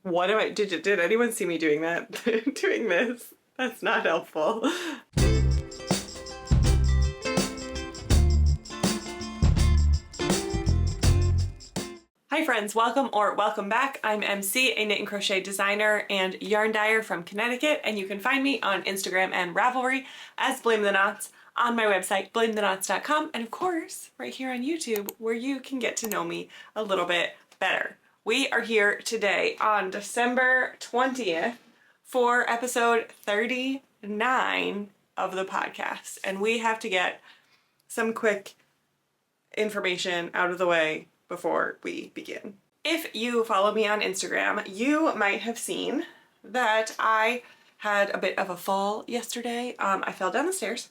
What am I, did anyone see me doing that? Doing this? That's not helpful. Hi friends, welcome back. I'm MC, a knit and crochet designer and yarn dyer from Connecticut, and you can find me on Instagram and Ravelry as Blame the Knots, on my website blametheknots.com, and of course right here on YouTube, where you can get to know me a little bit better. We are here today on December 20th for episode 39 of the podcast, and we have to get some quick information out of the way before we begin. If you follow me on Instagram, you might have seen that I had a bit of a fall yesterday. I fell down the stairs.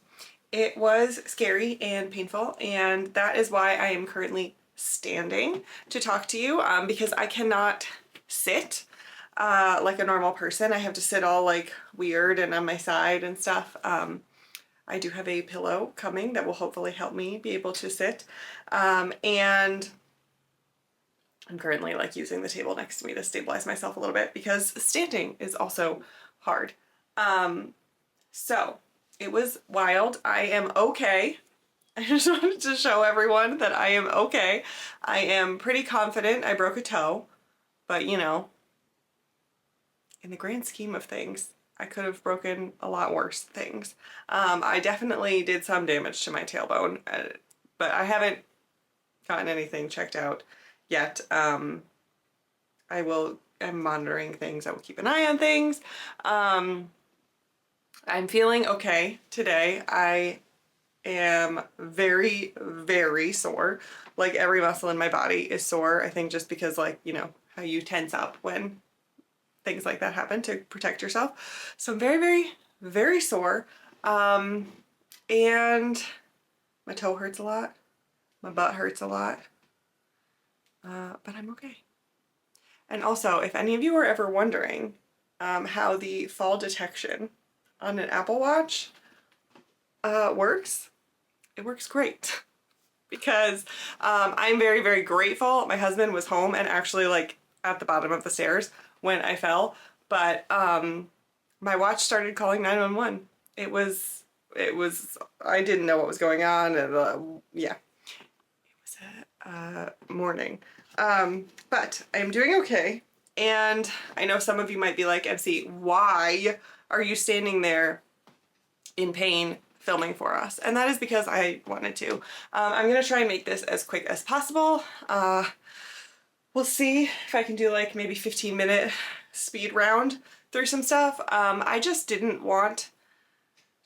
It was scary and painful, and that is why I am currently standing to talk to you, because I cannot sit like a normal person. I have to sit all like weird and on my side and stuff. I do have a pillow coming that will hopefully help me be able to sit, and I'm currently like using the table next to me to stabilize myself a little bit because standing is also hard. So it was wild. I am okay. I just wanted to show everyone that I am okay. I am pretty confident. I broke a toe, but you know, in the grand scheme of things, I could have broken a lot worse things. I definitely did some damage to my tailbone, but I haven't gotten anything checked out yet. I'm monitoring things. I will keep an eye on things. I'm feeling okay today. I am very, very sore. Like every muscle in my body is sore. I think just because, like, you know, how you tense up when things like that happen to protect yourself. So I'm very, very, very sore. And my toe hurts a lot. My butt hurts a lot. But I'm okay. And also, if any of you are ever wondering how the fall detection on an Apple Watch works, it works great. Because I'm very, very grateful. My husband was home and actually like at the bottom of the stairs when I fell, but my watch started calling 911. It was, I didn't know what was going on, and yeah, it was a morning. But I'm doing okay, and I know some of you might be like, MC, why are you standing there in pain filming for us? And that is because I wanted to. I'm gonna try and make this as quick as possible. We'll see if I can do like maybe 15-minute speed round through some stuff. I just didn't want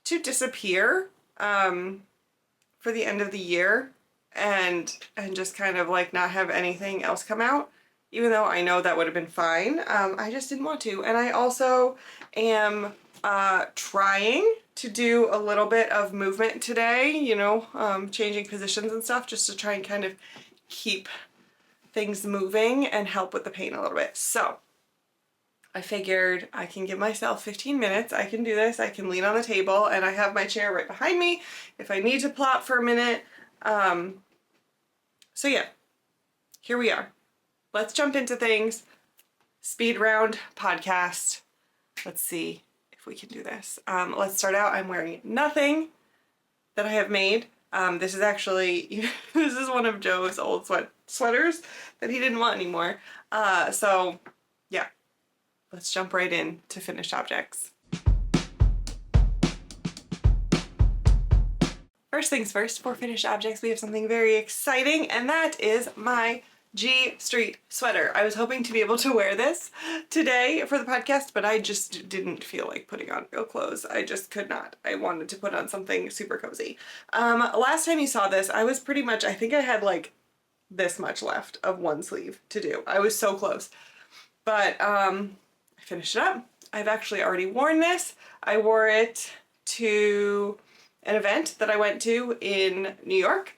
to disappear for the end of the year and just kind of like not have anything else come out, even though I know that would have been fine. I just didn't want to. And I also am trying to do a little bit of movement today, you know, changing positions and stuff, just to try and kind of keep things moving and help with the pain a little bit. So I figured I can give myself 15 minutes. I can do this. I can lean on the table, and I have my chair right behind me if I need to plop for a minute. So yeah, here we are. Let's jump into things. Speed round podcast. Let's see if we can do this. Let's start out. I'm wearing nothing that I have made. This is actually, this is one of Joe's old sweaters that he didn't want anymore. So yeah, let's jump right in to finished objects. First things first, for finished objects, we have something very exciting, and that is my G Street sweater. I was hoping to be able to wear this today for the podcast, but I just didn't feel like putting on real clothes. I just could not. I wanted to put on something super cozy. Last time you saw this, I was pretty much, I think I had like this much left of one sleeve to do. I was so close. But I finished it up. I've actually already worn this. I wore it to an event that I went to in New York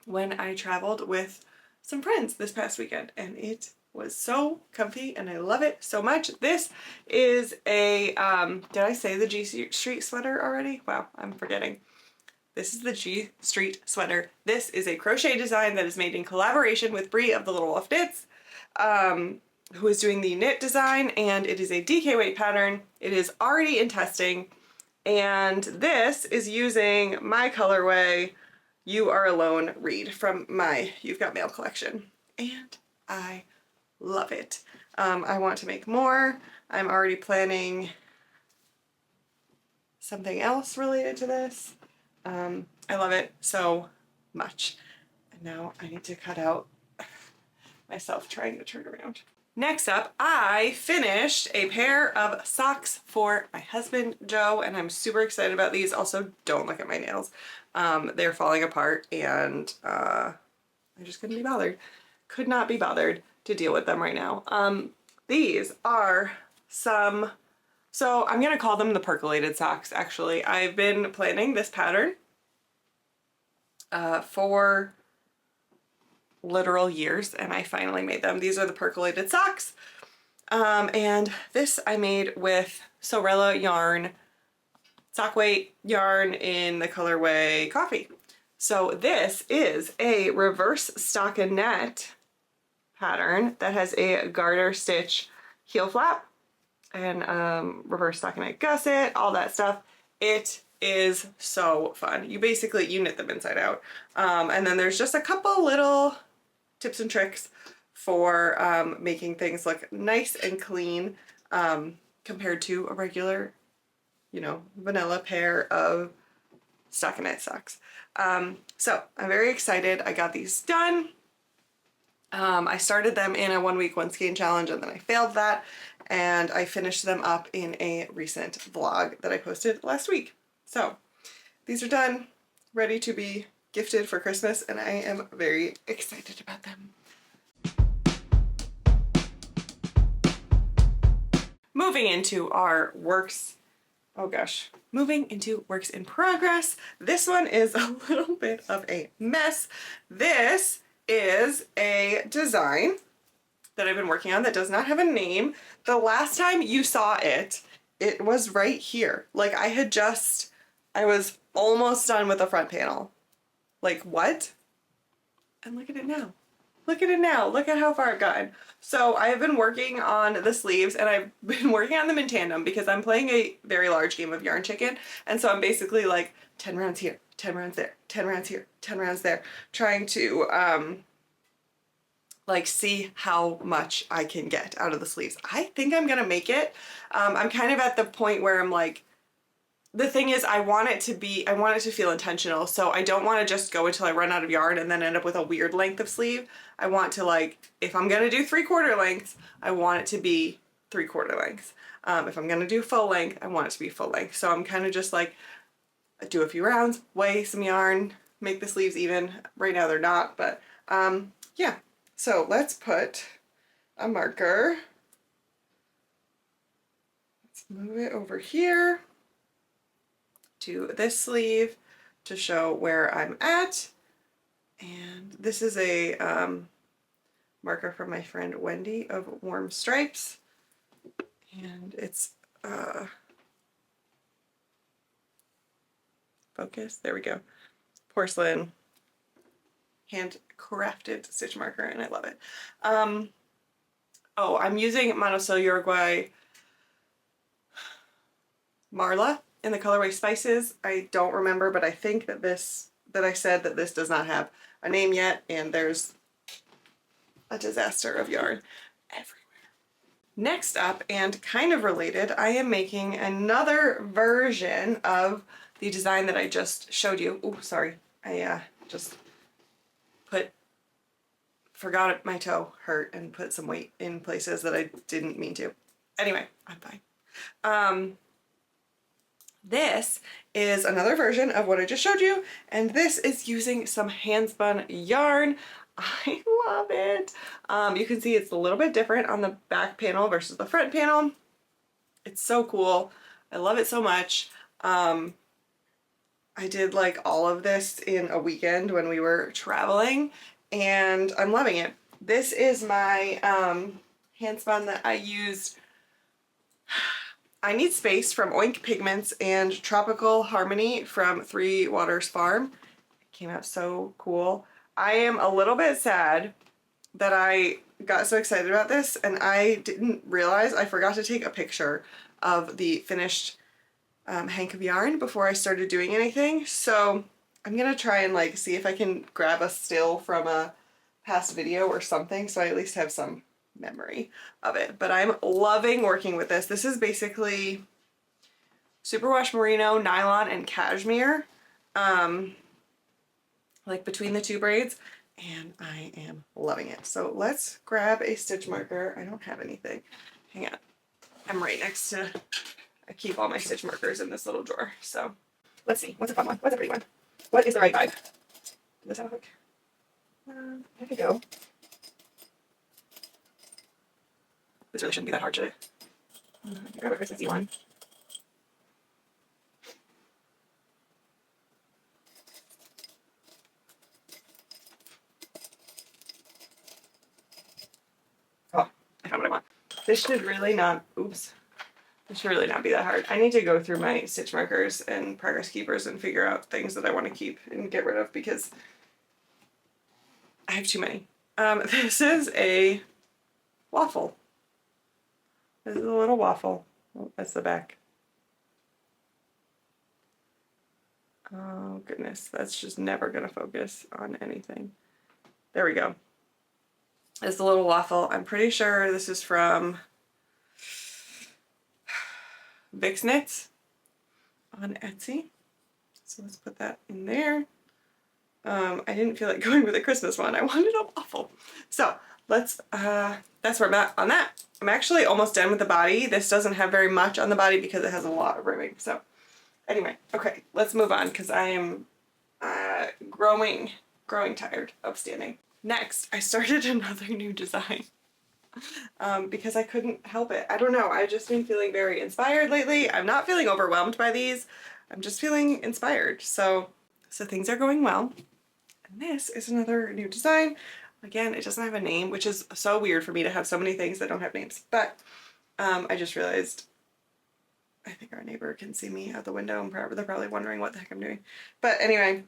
when I traveled with some friends this past weekend, and it was so comfy and I love it so much. This is a, did I say the G Street sweater already? Wow, I'm forgetting. This is the G Street sweater. This is a crochet design that is made in collaboration with Brie of the Little Wolf Knits. who is doing the knit design, and it is a DK weight pattern. It is already in testing, and this is using my colorway You Are Alone read from my You've Got Mail collection, and I love it. I want to make more. I'm already planning something else related to this. I love it so much. And now I need to cut out myself trying to turn around. Next up, I finished a pair of socks for my husband, Joe, and I'm super excited about these. Also, don't look at my nails. They're falling apart, and I just couldn't be bothered. Could not be bothered to deal with them right now. These are some, so I'm gonna call them the percolated socks, actually. I've been planning this pattern for literal years, and I finally made them. These are the percolated socks. And this I made with Sorella yarn, sock weight yarn in the colorway Coffee. So this is a reverse stockinette pattern that has a garter stitch heel flap and reverse stockinette gusset, all that stuff. It is so fun. You knit them inside out. And then there's just a couple little tips and tricks for making things look nice and clean compared to a regular, you know, vanilla pair of stockinette socks. So I'm very excited. I got these done. I started them in a 1 week, 1 skein challenge, and then I failed that, and I finished them up in a recent vlog that I posted last week. So these are done, ready to be gifted for Christmas, and I am very excited about them. Moving into our moving into works in progress. This one is a little bit of a mess. This is a design that I've been working on that does not have a name. The last time you saw it, it was right here. Like I was almost done with the front panel. Like what? And look at it now. Look at it now. Look at how far I've gotten. So I have been working on the sleeves, and I've been working on them in tandem because I'm playing a very large game of Yarn Chicken. And so I'm basically like 10 rounds here, 10 rounds there, 10 rounds here, 10 rounds there, trying to like see how much I can get out of the sleeves. I think I'm gonna make it. I'm kind of at the point where I'm like, the thing is I want it to feel intentional. So I don't want to just go until I run out of yarn and then end up with a weird length of sleeve. I want to, like, if I'm gonna do 3/4 lengths, I want it to be 3/4 lengths. If I'm gonna do full length, I want it to be full length. So I'm kind of just like, do a few rounds, weigh some yarn, make the sleeves even. Right now they're not, but yeah. So let's put a marker. Let's move it over here to this sleeve to show where I'm at. And this is a marker from my friend Wendy of Warm Stripes. And it's focus, there we go. Porcelain handcrafted stitch marker, and I love it. Oh, I'm using Monosil Uruguay Marla in the colorway Spices. I don't remember, but I think that I said that this does not have a name yet, and there's a disaster of yarn everywhere. Next up, and kind of related, I am making another version of the design that I just showed you. Oh, sorry. I just forgot my toe hurt and put some weight in places that I didn't mean to. Anyway, I'm fine. This is another version of what I just showed you, and this is using some hand spun yarn. I love it. You can see it's a little bit different on the back panel versus the front panel. It's so cool. I love it so much. I did like all of this in a weekend when we were traveling, and I'm loving it. This is my hand spun that I used. I Need Space from Oink Pigments and Tropical Harmony from Three Waters Farm. It came out so cool. I am a little bit sad that I got so excited about this, and I didn't realize I forgot to take a picture of the finished hank of yarn before I started doing anything. So I'm gonna try and like see if I can grab a still from a past video or something so I at least have some memory of it. But I'm loving working with this. This is basically superwash merino, nylon, and cashmere, like between the two braids, and I am loving it. So let's grab a stitch marker. I don't have anything. Hang on. I'm right next to, I keep all my stitch markers in this little drawer. So let's see. What's a fun one? What's a pretty one? What is the right vibe? Does this have a hook? There we go. This really shouldn't be that hard, should it? Grab a Christmassy one. Oh, I found what I want. This should really not, oops. This should really not be that hard. I need to go through my stitch markers and progress keepers and figure out things that I want to keep and get rid of because I have too many. This is a waffle. This is a little waffle. Oh, that's the back. Oh goodness, that's just never gonna focus on anything. There we go. It's a little waffle. I'm pretty sure this is from Vix Knits on Etsy. So let's put that in there. I didn't feel like going with a Christmas one. I wanted a waffle. So let's, that's where I'm at on that. I'm actually almost done with the body. This doesn't have very much on the body because it has a lot of ribbing. So anyway, okay, let's move on because I am growing tired of standing. Next, I started another new design because I couldn't help it. I don't know. I've just been feeling very inspired lately. I'm not feeling overwhelmed by these. I'm just feeling inspired. So things are going well. And this is another new design. Again, it doesn't have a name, which is so weird for me to have so many things that don't have names. But I just realized, I think our neighbor can see me out the window and they're probably wondering what the heck I'm doing. But anyway,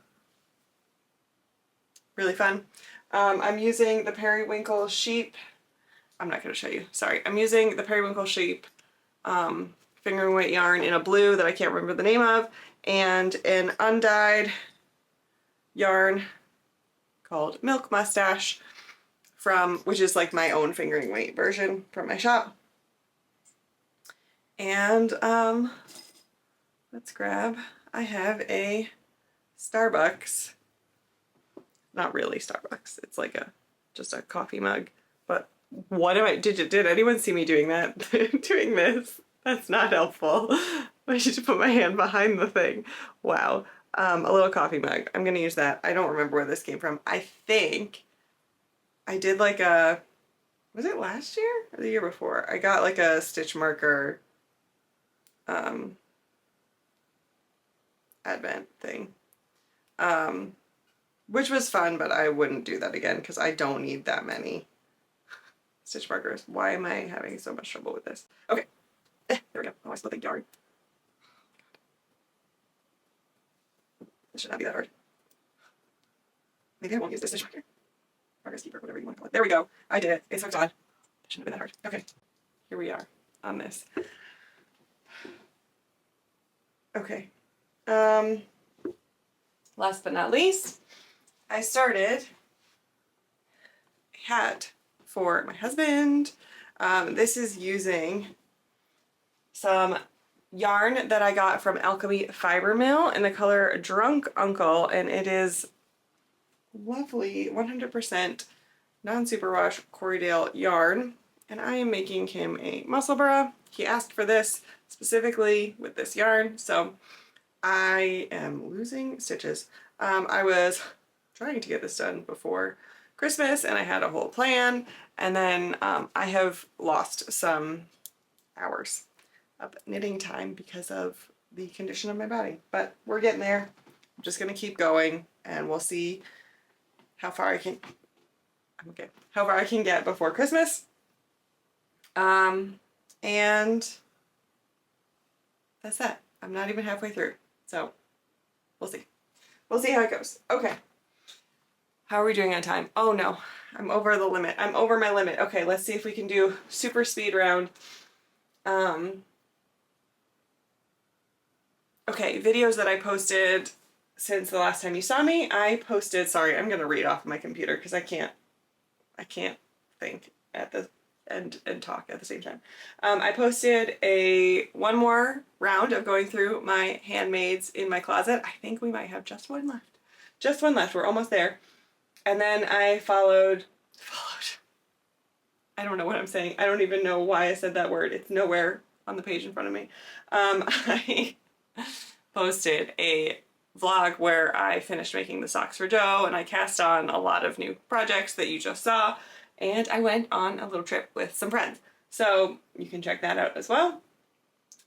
really fun. I'm using the Periwinkle Sheep. I'm not going to show you. Sorry. I'm using the Periwinkle Sheep fingering weight yarn in a blue that I can't remember the name of, and an undyed yarn called Milk Mustache from, which is like my own fingering weight version from my shop. And let's grab, I have a Starbucks, not really Starbucks, it's like just a coffee mug, but what am I, did anyone see me doing that? Doing this? That's not helpful. I should put my hand behind the thing. Wow. A little coffee mug. I'm gonna use that. I don't remember where this came from. I think I did like a, was it last year or the year before? I got like a stitch marker advent thing, which was fun, but I wouldn't do that again because I don't need that many stitch markers. Why am I having so much trouble with this? Okay, there we go. Oh, I split the yarn. This should not be that hard. Maybe I won't use this stitch marker. Progress keeper, whatever you want to call it. There we go. I did it. It's hooked on. It shouldn't have been that hard. Okay, here we are on this. Okay. Last but not least, I started a hat for my husband. This is using some yarn that I got from Alchemy Fiber Mill in the color Drunk Uncle, and it is lovely 100% non-superwash Corriedale yarn, and I am making him a Musselburgh. He asked for this specifically with this yarn, so I am losing stitches. I was trying to get this done before Christmas and I had a whole plan, and then I have lost some hours of knitting time because of the condition of my body, but we're getting there. I'm just gonna keep going and we'll see how far I can, how far I can get before Christmas. And that's that. I'm not even halfway through, so we'll see. We'll see how it goes. Okay. How are we doing on time? Oh no, I'm over the limit. I'm over my limit. Okay, let's see if we can do super speed round. Okay, videos that I posted since the last time you saw me. I posted, sorry, I'm gonna read off my computer because I can't think at the and talk at the same time. I posted one more round of going through my handmaids in my closet. I think we might have just one left. Just one left. We're almost there. And then I followed, I don't know what I'm saying. I don't even know why I said that word. It's nowhere on the page in front of me. I posted a vlog where I finished making the socks for Joe and I cast on a lot of new projects that you just saw, and I went on a little trip with some friends. So you can check that out as well.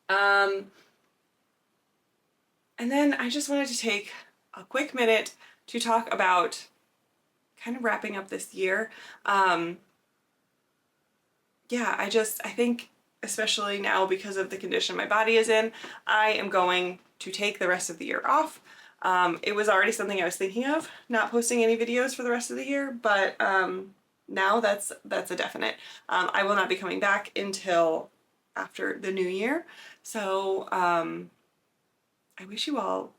And then I just wanted to take a quick minute to talk about kind of wrapping up this year. Yeah, I think especially now because of the condition my body is in, I am going to take the rest of the year off. It was already something I was thinking of, not posting any videos for the rest of the year, but now that's a definite. I will not be coming back until after the new year. So I wish you all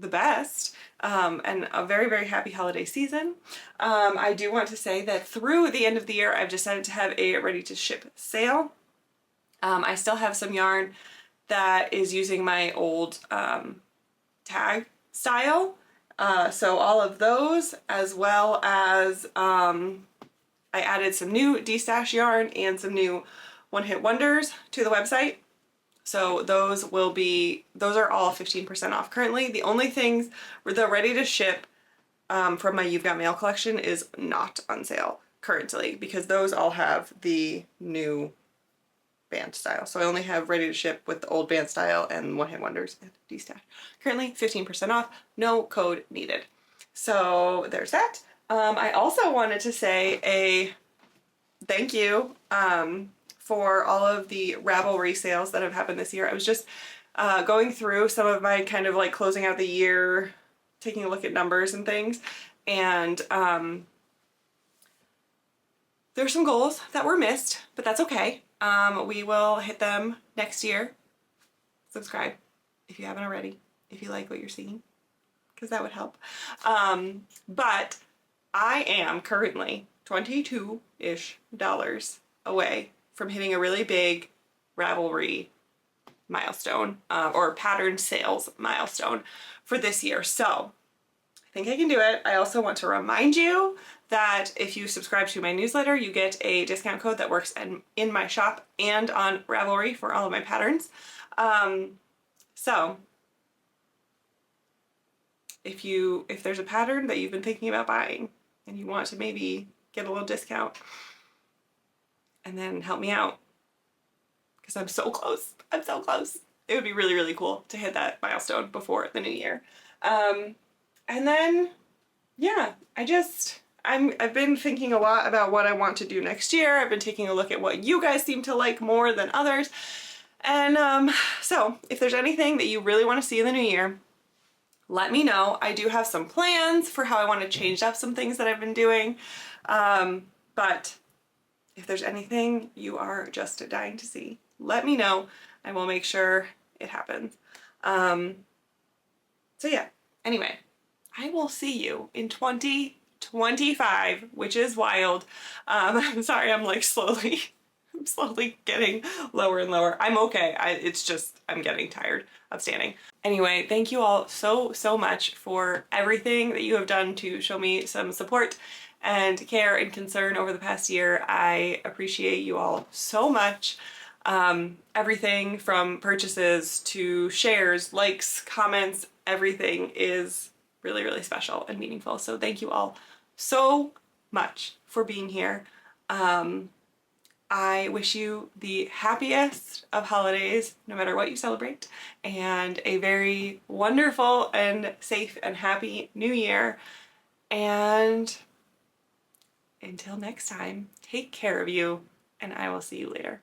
the best and a very, very happy holiday season. I do want to say that through the end of the year, I've decided to have a ready to ship sale. I still have some yarn that is using my old tag style. So all of those, as well as I added some new D-stash yarn and some new one-hit wonders to the website. So those are all 15% off currently. The only things the ready to ship from my You've Got Mail collection is not on sale currently because those all have the new band style. So I only have ready to ship with the old band style and one hit wonders and D-stash. Currently 15% off, no code needed. So there's that. I also wanted to say a thank you for all of the Ravelry sales that have happened this year. I was just going through some of my kind of like closing out the year, taking a look at numbers and things, and there's some goals that were missed, but that's okay. We will hit them next year. Subscribe if you haven't already, if you like what you're seeing, because that would help. But I am currently $22-ish away from hitting a really big Ravelry milestone or pattern sales milestone for this year. So I think I can do it. I also want to remind you that if you subscribe to my newsletter, you get a discount code that works in my shop and on Ravelry for all of my patterns. So if there's a pattern that you've been thinking about buying and you want to maybe get a little discount and then help me out, because I'm so close. I'm so close. It would be really, really cool to hit that milestone before the new year. And then, yeah, I've been thinking a lot about what I want to do next year. I've been taking a look at what you guys seem to like more than others. And so if there's anything that you really want to see in the new year, let me know. I do have some plans for how I want to change up some things that I've been doing. But if there's anything you are just dying to see, let me know. I will make sure it happens. So yeah, anyway, I will see you in 2025, which is wild. I'm sorry, I'm like slowly getting lower and lower. I'm okay. It's just, I'm getting tired of standing. Anyway, thank you all so, so much for everything that you have done to show me some support and care and concern over the past year. I appreciate you all so much. Everything from purchases to shares, likes, comments, everything is really, really special and meaningful. So thank you all so much for being here. I wish you the happiest of holidays, no matter what you celebrate, and a very wonderful and safe and happy new year. And until next time, take care of you, and I will see you later.